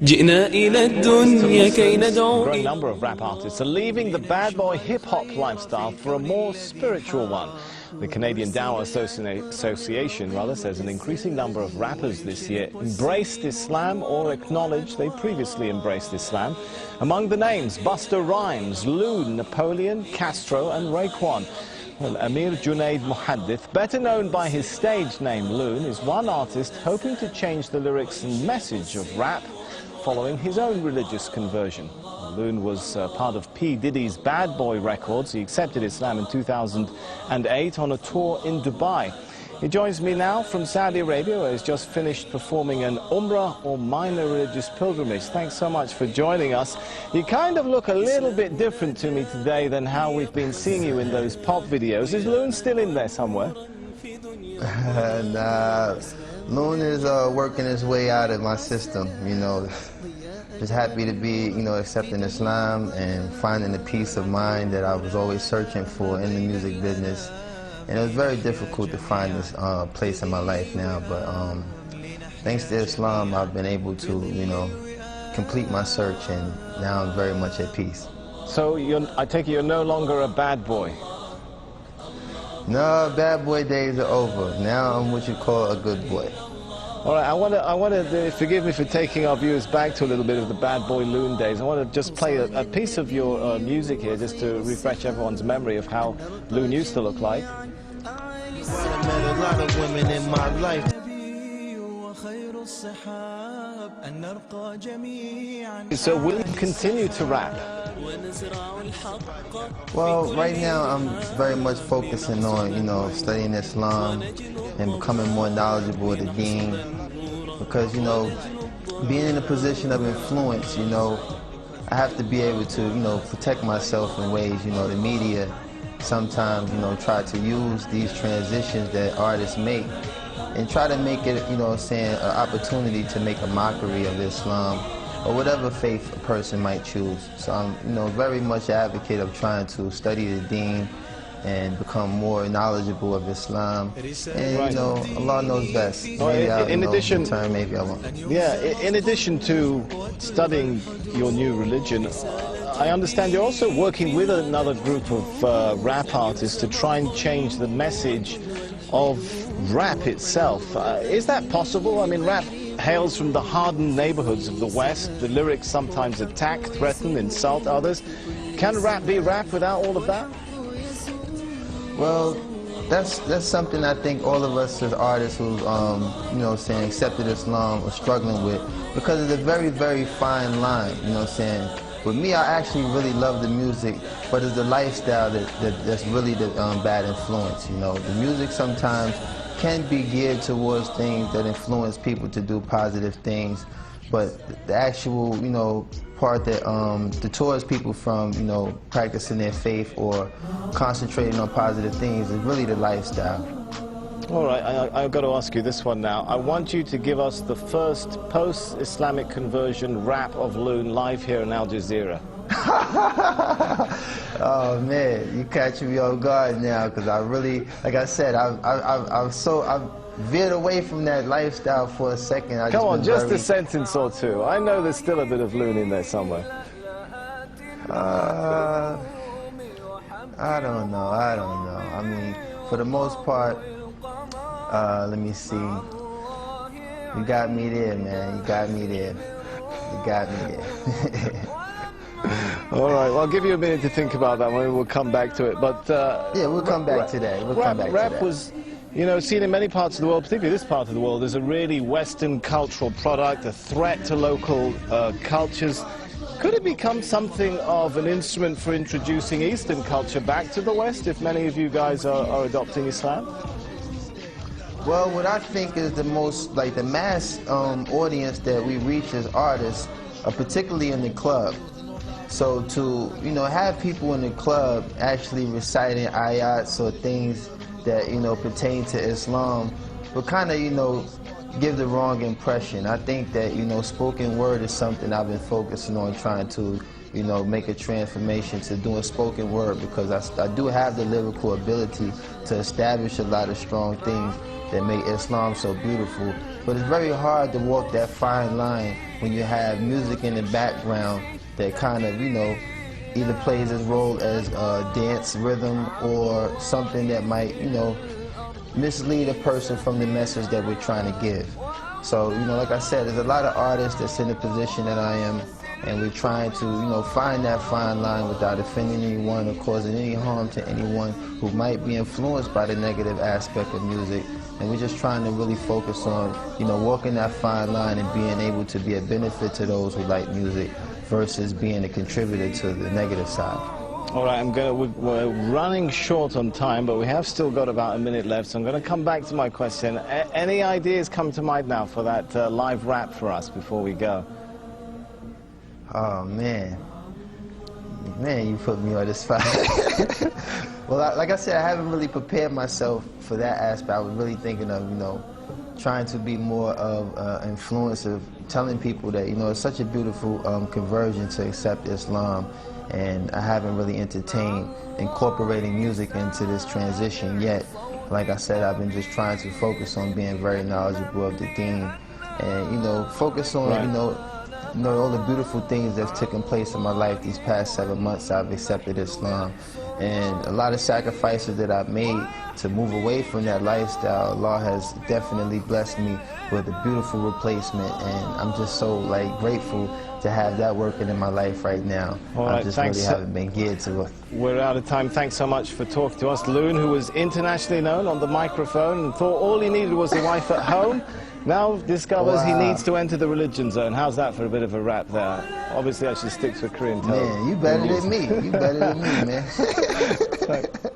جئنا إلى الدنيا كي A ندعو growing number of rap artists are leaving the bad boy hip-hop lifestyle for a more spiritual one. The Canadian Dawah Association says an increasing number of rappers this year embraced Islam or acknowledged they previously embraced Islam. Among the names, Busta Rhymes, Loon, Napoleon, Castro and Raekwon. Well, Amir Junaid Muhaddith, better known by his stage name Loon, is one artist hoping to change the lyrics and message of rap following his own religious conversion. Loon was part of P. Diddy's Bad Boy Records. He accepted Islam in 2008 on a tour in Dubai. He joins me now from Saudi Arabia, where he's just finished performing an Umrah or minor religious pilgrimage. Thanks so much for joining us. You kind of look a little bit different to me today than how we've been seeing you in those pop videos. Is Loon still in there somewhere? Nah, Loon is working his way out of my system, you know. Just happy to be, accepting Islam and finding the peace of mind that I was always searching for in the music business. And it was very difficult to find this place in my life now, but thanks to Islam, I've been able to, complete my search, and now I'm very much at peace. So I take it you're no longer a bad boy? No, bad boy days are over. Now I'm what you call a good boy. All right, I want to forgive me for taking our viewers back to a little bit of the Bad Boy Loon days. I want to just play a piece of your music here, just to refresh everyone's memory of how Loon used to look like. I met a lot of women in my life. So will you continue to rap? Well, right now I'm very much focusing on, studying Islam and becoming more knowledgeable of the deen, because, being in a position of influence, I have to be able to, protect myself in ways, the media sometimes, try to use these transitions that artists make and try to make it, an opportunity to make a mockery of Islam or whatever faith a person might choose. So I'm, very much an advocate of trying to study the deen and become more knowledgeable of Islam. And, right. Allah knows best. Maybe maybe I won't. Yeah, in addition to studying your new religion, I understand you're also working with another group of rap artists to try and change the message of rap itself. Is that possible? I mean, rap hails from the hardened neighborhoods of the West. The lyrics sometimes attack, threaten, insult others. Can rap be rap without all of that? Well, that's something I think all of us as artists who, accepted Islam are struggling with, because it's a very, very fine line, With me, I actually really love the music, but it's the lifestyle that's really the bad influence, The music sometimes can be geared towards things that influence people to do positive things, but the actual, part that deters people from, practicing their faith or concentrating on positive things is really the lifestyle. All right, I've got to ask you this one now. I want you to give us the first post-Islamic conversion rap of Loon live here in Al Jazeera. Oh man, you catching me off guard now, because I really, like I said, I've veered away from that lifestyle for a second. Come on, just a sentence or two. I know there's still a bit of Loon in there somewhere. I don't know. I mean, for the most part, let me see. You got me there, man. You got me there. All right, well, I'll give you a minute to think about that one. We'll come back to it. But yeah, we'll come back to that. Rap was, seen in many parts of the world, particularly this part of the world, as a really Western cultural product, a threat to local cultures. Could it become something of an instrument for introducing Eastern culture back to the West, if many of you guys are adopting Islam? Well, what I think is the most, the mass audience that we reach as artists, particularly in the club. So to, have people in the club actually reciting ayats or things that, pertain to Islam will kind of, give the wrong impression. I think that, spoken word is something I've been focusing on, trying to, make a transformation to doing spoken word, because I do have the lyrical ability to establish a lot of strong things that make Islam so beautiful. But it's very hard to walk that fine line when you have music in the background that kind of, you know, either plays its role as a dance rhythm or something that might, you know, mislead a person from the message that we're trying to give. So, you know, like I said, there's a lot of artists that's in the position that I am, and we're trying to, you know, find that fine line without offending anyone or causing any harm to anyone who might be influenced by the negative aspect of music. And we're just trying to really focus on, you know, walking that fine line and being able to be a benefit to those who like music versus being a contributor to the negative side. All right, we're running short on time, but we have still got about a minute left, so I'm going to come back to my question. Any ideas come to mind now for that live rap for us before we go? Oh, man. Man, you put me on this spot. Well, like I said, I haven't really prepared myself for that aspect. I was really thinking of, you know, trying to be more of influence of telling people that, you know, it's such a beautiful conversion to accept Islam, and I haven't really entertained incorporating music into this transition yet. Like I said, I've been just trying to focus on being very knowledgeable of the deen, and, you know, focus on, right. you know, all the beautiful things that's taken place in my life these past 7 months. I've accepted Islam, and a lot of sacrifices that I've made to move away from that lifestyle, Allah has definitely blessed me with a beautiful replacement, and I'm just so, like, grateful to have that working in my life right now. All right, I just thanks. really haven't been geared to it. We're out of time. Thanks so much for talking to us. Loon, who was internationally known on the microphone and thought all he needed was a wife at home, now discovers he needs to enter the religion zone. How's that for a bit of a rap there? Obviously, I should stick to a Korean tone. Man, you better than me. You better than me, man.